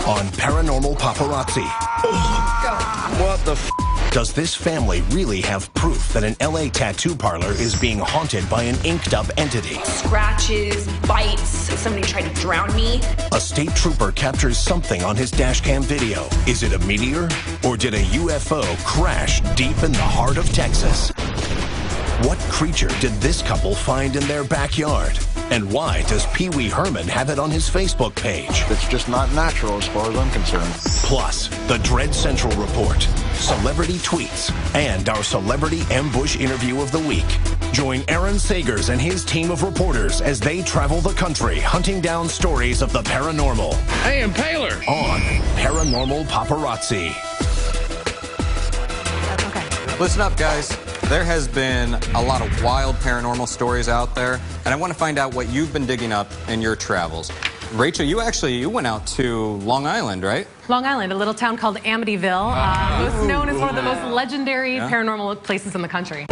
on Paranormal Paparazzi. What the f***? Does this family really have proof that an LA tattoo parlor is being haunted by an inked-up entity? Scratches, bites, somebody tried to drown me. A state trooper captures something on his dashcam video. Is it a meteor? Or did a UFO crash deep in the heart of Texas? What creature did this couple find in their backyard? And why does Pee Wee Herman have it on his Facebook page? It's just not natural as far as I'm concerned. Plus, the Dread Central Report, celebrity tweets, and our celebrity ambush interview of the week. Join Aaron Sagers and his team of reporters as they travel the country hunting down stories of the paranormal. Hey, Impaler! On Paranormal Paparazzi. Okay. Listen up, guys. There has been a lot of wild paranormal stories out there, and I want to find out what you've been digging up in your travels. Rachel, you went out to Long Island, right? Long Island, a little town called Amityville, most known as one of the most legendary paranormal places in the country.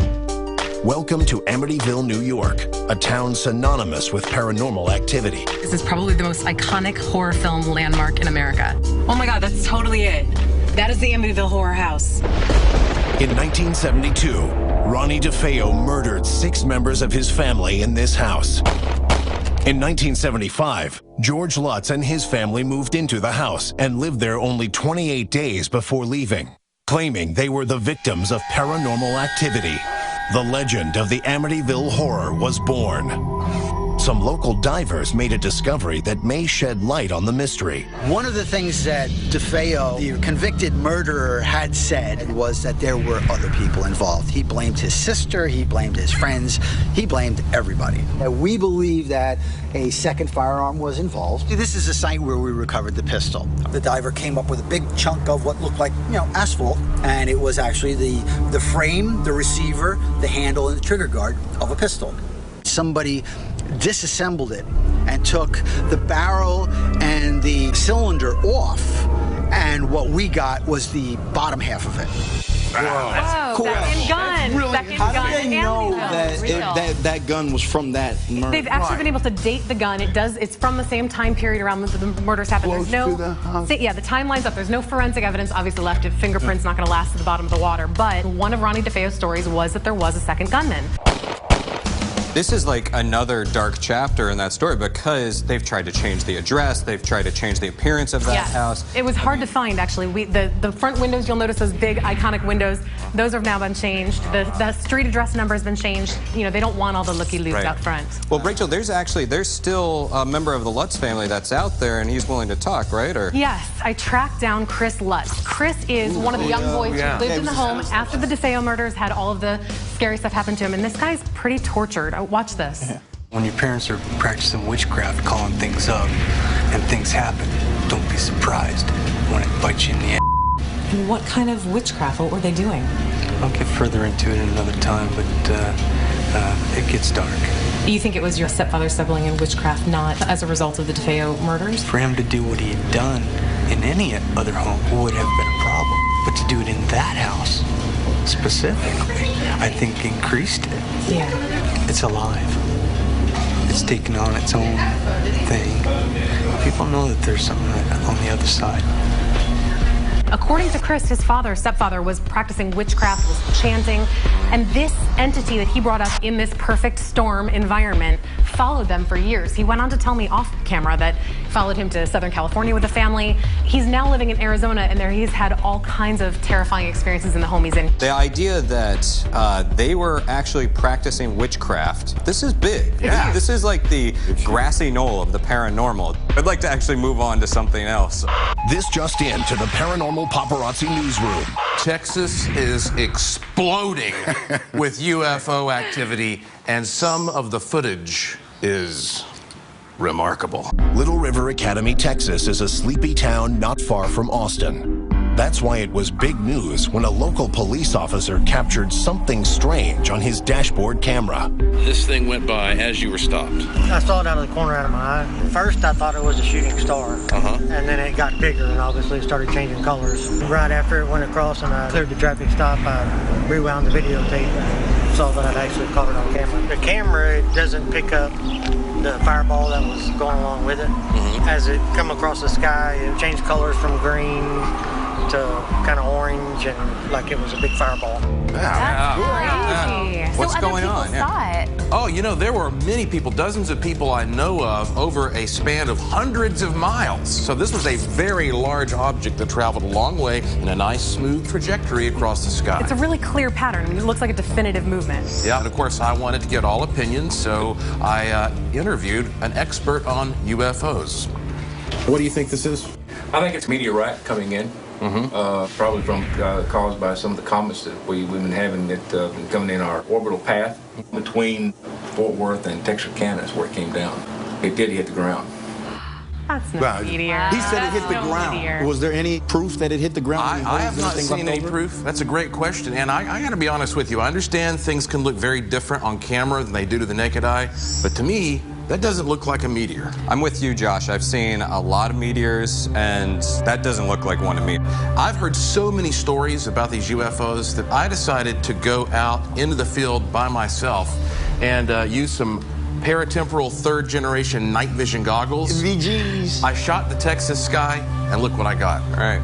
Welcome to Amityville, New York, a town synonymous with paranormal activity. This is probably the most iconic horror film landmark in America. Oh my God, that's totally it. That is the Amityville Horror House. In 1972, Ronnie DeFeo murdered 6 members of his family in this house. In 1975, George Lutz and his family moved into the house and lived there only 28 days before leaving, claiming they were the victims of paranormal activity. The legend of the Amityville Horror was born. Some local divers made a discovery that may shed light on the mystery. One of the things that DeFeo, the convicted murderer, had said was that there were other people involved. He blamed his sister, he blamed his friends, he blamed everybody. We believe that a second firearm was involved. This is the site where we recovered the pistol. The diver came up with a big chunk of what looked like, asphalt, and it was actually the frame, the receiver, the handle, and the trigger guard of a pistol. Somebody disassembled it and took the barrel and the cylinder off, and what we got was the bottom half of it. Whoa, cool. Second gun. Really? Second How gun. did they know that gun was from that murder? They've actually been able to date the gun. It's from the same time period around the murders happened. Close There's no, to the house. yeah, the time lines up. There's no forensic evidence obviously left. If fingerprints not going to last at the bottom of the water. But one of Ronnie DeFeo's stories was that there was a second gunman. This is like another dark chapter in that story because they've tried to change the address, they've tried to change the appearance of that house. It was hard to find, actually. The front windows, you'll notice those big, iconic windows, those have now been changed. The street address number has been changed. They don't want all the looky-loos out front. Well, Rachel, there's still a member of the Lutz family that's out there, and he's willing to talk, right? Or yes, I tracked down Chris Lutz. Chris is one of the young boys who lived in the home after the DeFeo murders, had all of the scary stuff happen to him, and this guy's pretty tortured. Watch this. When your parents are practicing witchcraft, calling things up, and things happen, don't be surprised when it bites you in the ass. And what kind of witchcraft? What were they doing? I'll get further into it another time, but it gets dark. You think it was your stepfather's sibling in witchcraft, not as a result of the DeFeo murders? For him to do what he had done in any other home would have been a problem, but to do it in that house specifically, I think increased it. Yeah. It's alive. It's taken on its own thing. People know that there's something on the other side. According to Chris, his stepfather, was practicing witchcraft, was chanting, and this entity that he brought up in this perfect storm environment followed them for years. He went on to tell me off camera that followed him to Southern California with the family. He's now living in Arizona, and there he's had all kinds of terrifying experiences in the home he's in. the idea that they were actually practicing witchcraft, this is big. Yeah. This is like the grassy knoll of the paranormal. I'd like to actually move on to something else. This just in to the Paranormal Paparazzi newsroom. Texas is exploding with UFO activity, and some of the footage is remarkable. Little River Academy, Texas is a sleepy town not far from Austin. That's why it was big news when a local police officer captured something strange on his dashboard camera. This thing went by as you were stopped. I saw it out of the corner of my eye. First, I thought it was a shooting star. And then it got bigger and obviously started changing colors. Right after it went across and I cleared the traffic stop, I rewound the videotape and saw that I'd actually caught it on camera. The camera doesn't pick up the fireball that was going along with it. As it come across the sky, it changed colors from green to kind of orange, and like it was a big fireball. Crazy. What's so going on? Saw it. Oh, you know, there were many people, dozens of people I know of, over a span of hundreds of miles. So this was a very large object that traveled a long way in a nice, smooth trajectory across the sky. It's a really clear pattern. I mean, it looks like a definitive movement. Yeah, and of course, I wanted to get all opinions, so I interviewed an expert on UFOs. What do you think this is? I think it's a meteorite coming in. Probably from caused by some of the comets that we've been having that been coming in our orbital path between Fort Worth and Texarkana is where it came down. It did hit the ground. That's not a meteor. He said it hit the ground. Meteor. Was there any proof that it hit the ground? I have not seen any proof. That's a great question. And I got to be honest with you. I understand things can look very different on camera than they do to the naked eye. But to me, that doesn't look like a meteor. I'm with you, Josh. I've seen a lot of meteors, and that doesn't look like one to me. I've heard so many stories about these UFOs that I decided to go out into the field by myself and use some paratemporal third-generation night vision goggles. VGs. I shot the Texas sky, and look what I got. All right.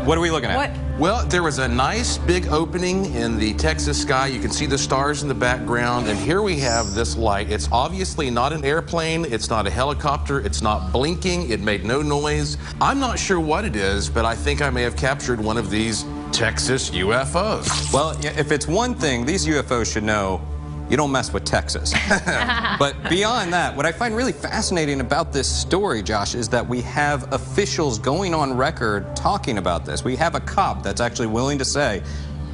What are we looking at? What? Well, there was a nice big opening in the Texas sky. You can see the stars in the background, and here we have this light. It's obviously not an airplane. It's not a helicopter. It's not blinking. It made no noise. I'm not sure what it is, but I think I may have captured one of these Texas UFOs. Well, if it's one thing, these UFOs should know, you don't mess with Texas. But beyond that, what I find really fascinating about this story, Josh, is that we have officials going on record talking about this. We have a cop that's actually willing to say,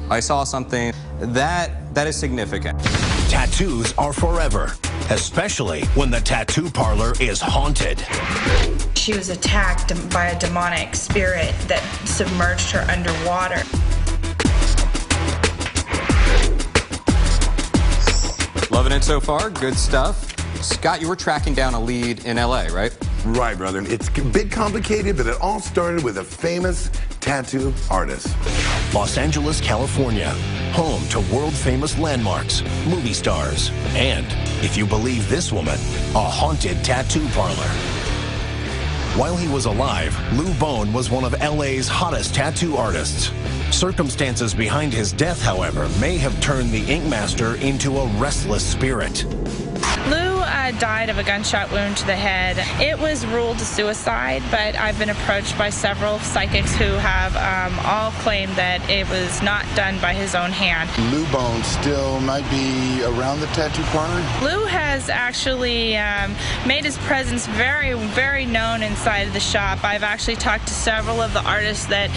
I saw something that is significant. Tattoos are forever, especially when the tattoo parlor is haunted. She was attacked by a demonic spirit that submerged her underwater. Loving it so far. Good stuff. Scott, you were tracking down a lead in LA, right? Right, brother. It's a bit complicated, but it all started with a famous tattoo artist. Los Angeles, California, home to world-famous landmarks, movie stars, and, if you believe this woman, a haunted tattoo parlor. While he was alive, Lou Bone was one of LA's hottest tattoo artists. Circumstances behind his death, however, may have turned the ink master into a restless spirit. Lou died of a gunshot wound to the head. It was ruled a suicide, but I've been approached by several psychics who have all claimed that it was not done by his own hand. Lou Bone still might be around the tattoo parlor? Lou has actually made his presence very, very known inside of the shop. I've actually talked to several of the artists that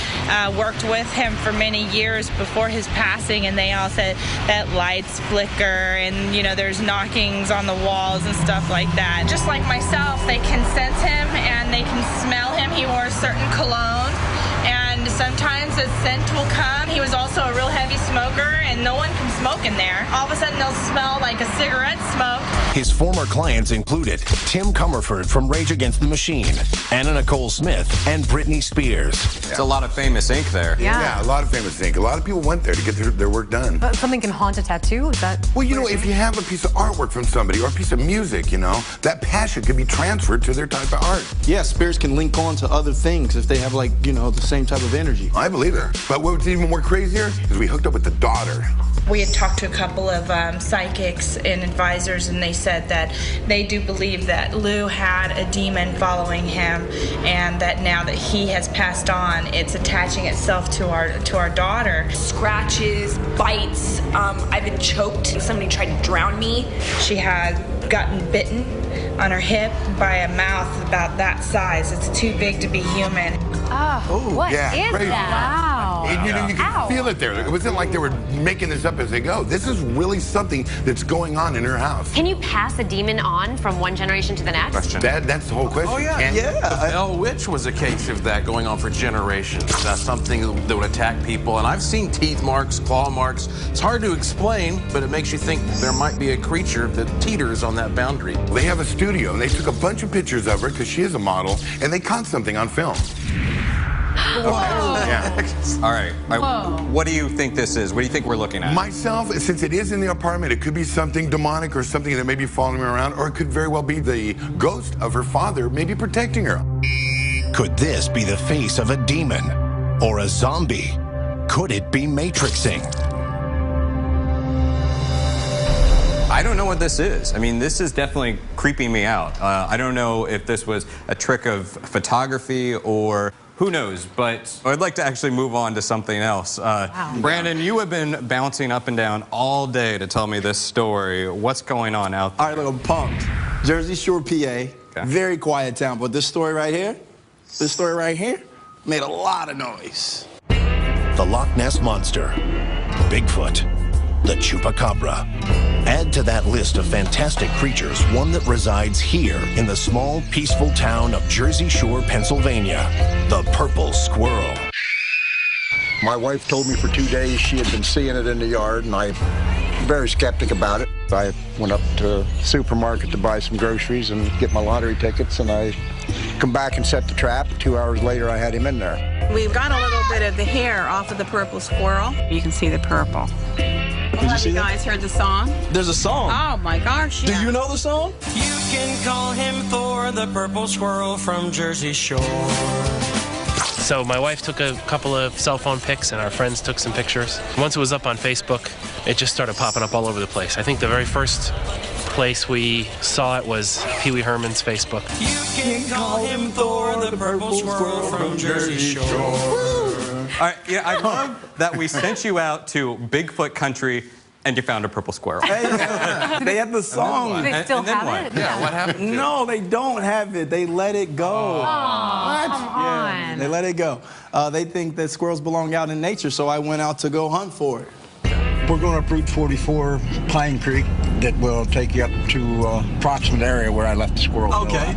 worked with him for many years before his passing, and they all said that lights flicker and, you know, there's knockings on the walls and stuff like that. Just like myself, they can sense him and they can smell him. He wore a certain cologne, and sometimes a scent will come. He was also a real heavy smoker, and no one can smoke in there. All of a sudden, they'll smell like a cigarette smoke. His former clients included Tim Comerford from Rage Against the Machine, Anna Nicole Smith, and Britney Spears. It's a lot of famous ink there. Yeah, a lot of famous ink. A lot of people went there to get their work done. But something can haunt a tattoo? Is that? Well, you know, if you have a piece of artwork from somebody or a piece of music, you know, that passion can be transferred to their type of art. Yeah, spirits can link on to other things if they have, like, you know, the same type of energy. I believe it. But what's even more crazier is we hooked up with the daughter. We had talked to a couple of psychics and advisors, and they said that they do believe that Lou had a demon following him, and that now that he has passed on, it's attaching itself to our daughter. Scratches, bites. I've been choked. Somebody tried to drown me. She had gotten bitten on her hip by a mouth about that size. It's too big to be human. Oh, what is crazy. that? Wow. And, you know, you can feel it there. It wasn't like they were making this up as they go. This is really something that's going on in her house. Can you pass a demon on from one generation to the next? Question. That's the whole question. Oh, yeah. The Bell Witch was a case of that going on for generations. That's something that would attack people. And I've seen teeth marks, claw marks. It's hard to explain, but it makes you think there might be a creature that teeters on that boundary. They have a studio, and they took a bunch of pictures of her because she is a model, and they caught something on film. Yeah. All right. What do you think this is? What do you think we're looking at? Myself, since it is in the apartment, it could be something demonic or something that may be following her around, or it could very well be the ghost of her father, maybe protecting her. Could this be the face of a demon or a zombie? Could it be matrixing? I don't know what this is. I mean, this is definitely creeping me out. I don't know if this was a trick of photography or who knows, but I'd like to actually move on to something else. Branden, you have been bouncing up and down all day to tell me this story. What's going on out there? All right, look, I'm pumped. Jersey Shore, PA. Very quiet town, but this story right here, made a lot of noise. The Loch Ness Monster, Bigfoot, the Chupacabra. Add to that list of fantastic creatures one that resides here in the small, peaceful town of Jersey Shore, Pennsylvania, the purple squirrel. My wife told me for 2 days she had been seeing it in the yard, and I'm very skeptic about it. I went up to the supermarket to buy some groceries and get my lottery tickets, and I come back and set the trap. 2 hours later, I had him in there. We've got a little bit of the hair off of the purple squirrel. You can see the purple. Have you guys heard the song? There's a song. Oh my gosh, yeah. Do you know the song? You can call him Thor, the purple squirrel from Jersey Shore. So my wife took a couple of cell phone pics and our friends took some pictures. Once it was up on Facebook, it just started popping up all over the place. I think the very first place we saw it was Pee Wee Herman's Facebook. You can call him Thor, the purple squirrel from Jersey Shore. All right, yeah, I love that we sent you out to Bigfoot country and you found a purple squirrel. They had the song. Do they still have it? Yeah, what happened to it? No, they don't have it. They let it go. Oh, come on. They let it go. They think that squirrels belong out in nature, so I went out to go hunt for it. We're going up Route 44, Pine Creek, that will take you up to approximate area where I left the squirrel. Okay.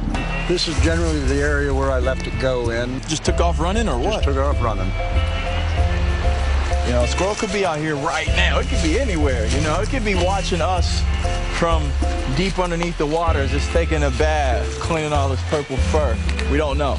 This is generally the area where I left it go in. Just took off running or what? Just took off running. You know, a squirrel could be out here right now. It could be anywhere, you know. It could be watching us from deep underneath the water, just taking a bath, cleaning all this purple fur. We don't know.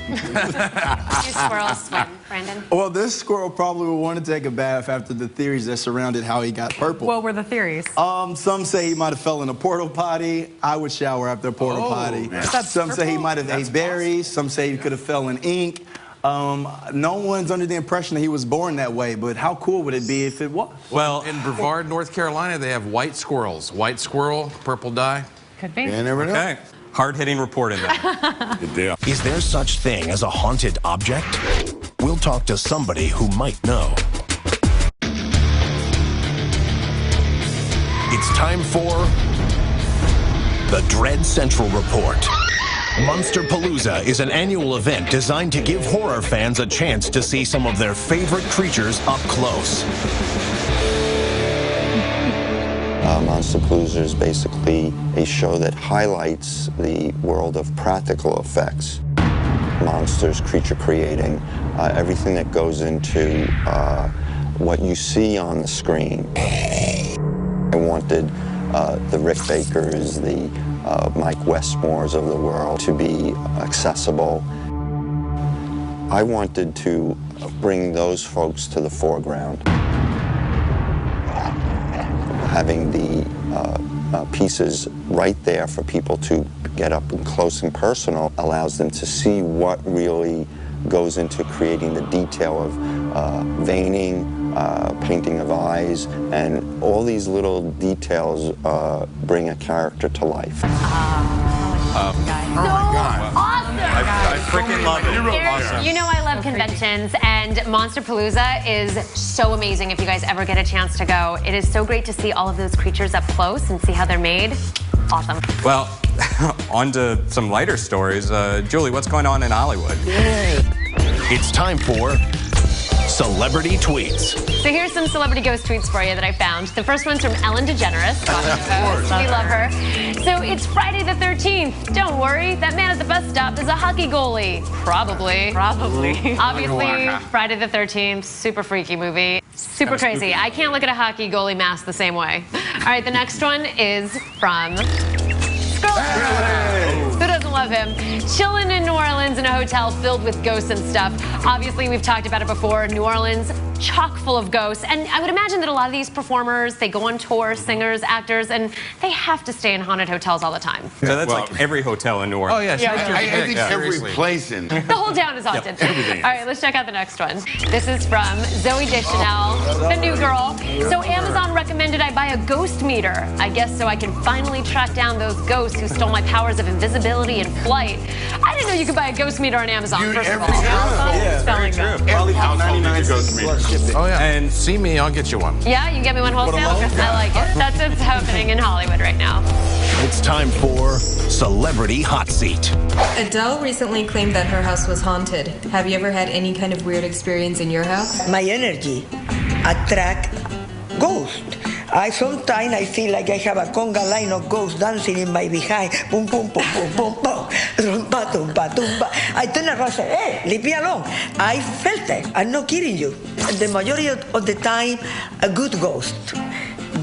Do squirrels swim, Branden? Well, this squirrel probably would want to take a bath after the theories that surrounded how he got purple. What were the theories? Some say he might have fell in a portal potty. I would shower after a portal potty. Some say he might have ate berries. Some say he could have fell in ink. No one's under the impression that he was born that way, but how cool would it be if it was? Well, in Brevard, North Carolina, they have white squirrels. White squirrel, purple dye. Could be. You never know. Okay. Hard-hitting report in there. Good deal. Is there such thing as a haunted object? We'll talk to somebody who might know. It's time for the Dread Central Report. Monsterpalooza is an annual event designed to give horror fans a chance to see some of their favorite creatures up close. Monsterpalooza is basically a show that highlights the world of practical effects. Monsters, creature creating, everything that goes into what you see on the screen. I wanted the Rick Bakers, the Mike Westmores of the world to be accessible. I wanted to bring those folks to the foreground. Having the pieces right there for people to get up and close and personal allows them to see what really goes into creating the detail of veining, painting of eyes, and all these little details bring a character to life. Oh my God. Awesome! I freaking love it. Awesome. You know I love conventions, and Monsterpalooza is so amazing if you guys ever get a chance to go. It is so great to see all of those creatures up close and see how they're made. Awesome. Well, on to some lighter stories. Julie, what's going on in Hollywood? It's time for Celebrity Tweets. So here's some celebrity ghost tweets for you that I found. The first one's from Ellen DeGeneres. We love her. So it's Friday the 13th. Don't worry, that man at the bus stop is a hockey goalie. Probably. Obviously, Friday the 13th, super freaky movie. Super crazy. I can't look at a hockey goalie mask the same way. All right, the next one is from Scroll. Who doesn't love him. Chilling in New Orleans in a hotel filled with ghosts and stuff. Obviously, we've talked about it before. New Orleans, chock full of ghosts. And I would imagine that a lot of these performers, they go on tour, singers, actors, and they have to stay in haunted hotels all the time. So that's like every hotel in New Orleans. Oh, yeah. I think every place in. The whole town is haunted. Everything. All right, let's check out the next one. This is from Zoe Deschanel, the new girl. So Amazon recommended I buy a ghost meter. I guess so I can finally track down those ghosts who stole my powers of invisibility and flight. I didn't know you could buy a ghost meter on Amazon, first of all. Very true. Every household needs a ghost meter. Oh, yeah. And see me, I'll get you one. Yeah, you can get me one wholesale? I like it. That's what's happening in Hollywood right now. It's time for Celebrity Hot Seat. Adele recently claimed that her house was haunted. Have you ever had any kind of weird experience in your house? My energy attract ghosts. Sometimes I feel like I have a conga line of ghosts dancing in my behind. Boom, boom, boom, boom, boom, boom. Rumba, tumba, tumba. I turn around and say, hey, leave me alone. I felt it. I'm not kidding you. The majority of the time, a good ghost.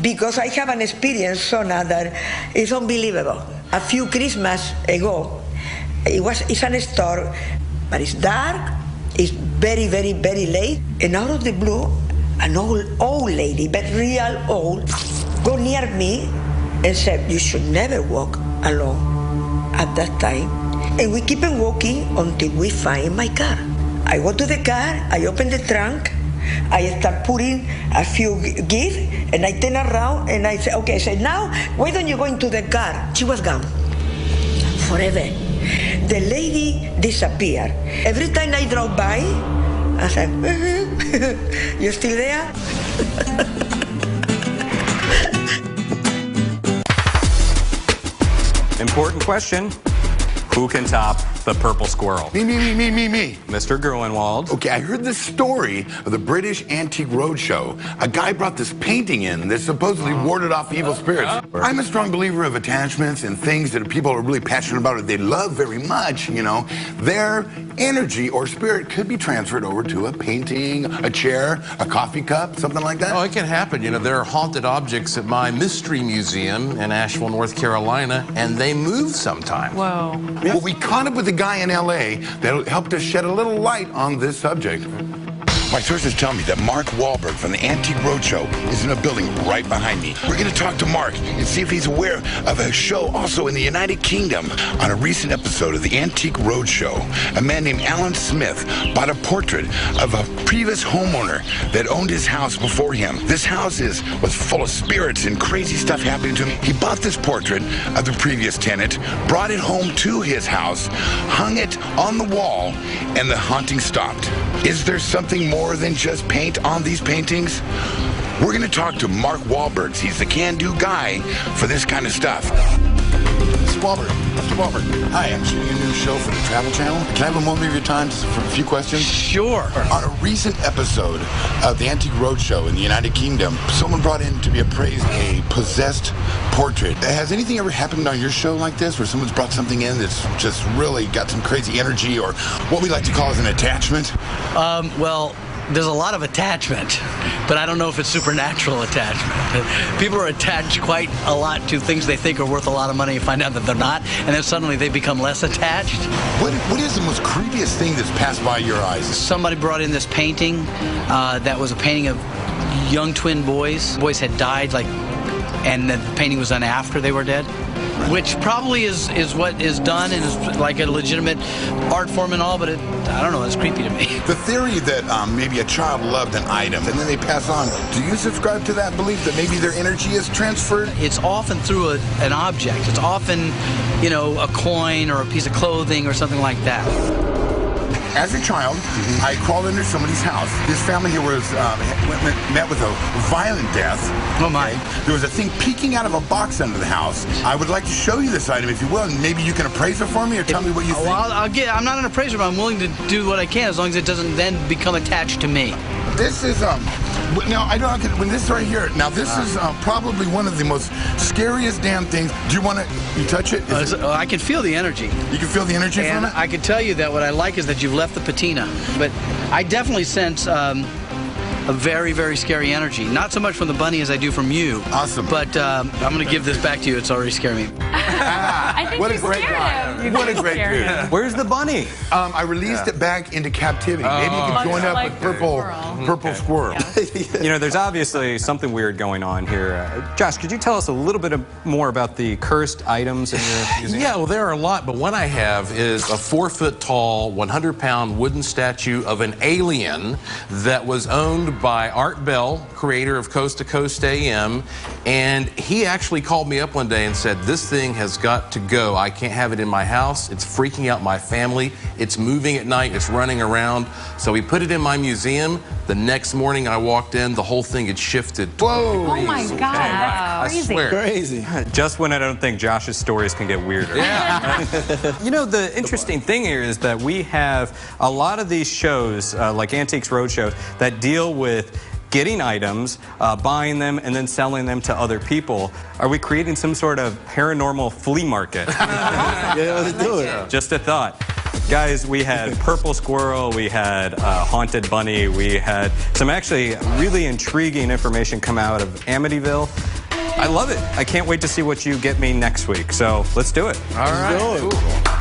Because I have an experience, Sona, that is unbelievable. A few Christmas ago, it's a store, but it's dark, it's very, very, very late, and out of the blue, an old lady, but real old, go near me and said, you should never walk alone at that time. And we keep on walking until we find my car. I go to the car, I open the trunk, I start putting a few gifts, and I turn around and I say, okay, I said, now, why don't you go into the car? She was gone. Forever. The lady disappeared. Every time I drove by, I said, you still there? Important question. Who can top the purple squirrel? Me. Mr. Gruenwald. Okay, I heard this story of the British Antique Roadshow. A guy brought this painting in that supposedly warded off evil spirits. I'm a strong believer of attachments and things that people are really passionate about or they love very much, you know. Their energy or spirit could be transferred over to a painting, a chair, a coffee cup, something like that. Oh, it can happen. You know, there are haunted objects at my Mystery Museum in Asheville, North Carolina, and they move sometimes. Whoa. Well, we caught up with a guy in L.A. that helped us shed a little light on this subject. My sources tell me that Mark Wahlberg from the Antique Roadshow is in a building right behind me. We're going to talk to Mark and see if he's aware of a show also in the United Kingdom. On a recent episode of the Antique Roadshow, a man named Alan Smith bought a portrait of a previous homeowner that owned his house before him. This house was full of spirits and crazy stuff happening to him. He bought this portrait of the previous tenant, brought it home to his house, hung it on the wall, and the haunting stopped. Is there something more than just paint on these paintings? We're going to talk to Mark Wahlberg. He's the can-do guy for this kind of stuff. Mr. Wahlberg. Hi, I'm shooting a new show for the Travel Channel. Can I have a moment of your time for a few questions? Sure. On a recent episode of the Antique Roadshow in the United Kingdom, someone brought in to be appraised a possessed portrait. Has anything ever happened on your show like this, where someone's brought something in that's just really got some crazy energy, or what we like to call as an attachment? Well, there's a lot of attachment, but I don't know if it's supernatural attachment. People are attached quite a lot to things they think are worth a lot of money and find out that they're not, and then suddenly they become less attached. What is the most creepiest thing that's passed by your eyes? Somebody brought in this painting that was a painting of young twin boys. The boys had died, and the painting was done after they were dead. Which probably is what is done and is like a legitimate art form and all, but I don't know, it's creepy to me. The theory that maybe a child loved an item and then they pass on, do you subscribe to that belief that maybe their energy is transferred? It's often through an object. It's often, a coin or a piece of clothing or something like that. As a child, I crawled into somebody's house. This family here was met with a violent death. Oh my! There was a thing peeking out of a box under the house. I would like to show you this item, if you will, and maybe you can appraise it for me, or tell me what you think. Well, I'm not an appraiser, but I'm willing to do what I can as long as it doesn't then become attached to me. This is now I don't. When this right here. Now this is probably one of the most scariest damn things. Do you want to? You touch it? I can feel the energy. You can feel the energy from it. I can tell you that what I like is that you've left the patina, but I definitely sense a very, very scary energy. Not so much from the bunny as I do from you. Awesome. But I'm going to give this back to you. It's already scaring me. I think What a you great scared guy. him. What a great Scared dude. him. Where's the bunny? I released it back into captivity. Maybe you can join up like with purple squirrel. You know, there's obviously something weird going on here. Josh, could you tell us a little bit more about the cursed items in your museum? Yeah, well, there are a lot, but one I have is a 4-foot-tall, 100-pound wooden statue of an alien that was owned by Art Bell, creator of Coast to Coast AM, and he actually called me up one day and said, this thing has got to go. I can't have it in my house. It's freaking out my family. It's moving at night. It's running around. So we put it in my museum. The next morning I walked in, the whole thing had shifted. Whoa! Oh my God, that's crazy. I swear. Crazy. Just when I don't think Josh's stories can get weirder. Yeah. You know, the interesting thing here is that we have a lot of these shows, like Antiques Roadshow, that deal with getting items, buying them, and then selling them to other people. Are we creating some sort of paranormal flea market? Yeah, let's do it. Just a thought. Guys, we had purple squirrel, we had haunted bunny, we had some actually really intriguing information come out of Amityville. I love it. I can't wait to see what you get me next week. So let's do it. All right. Let's do it. Cool.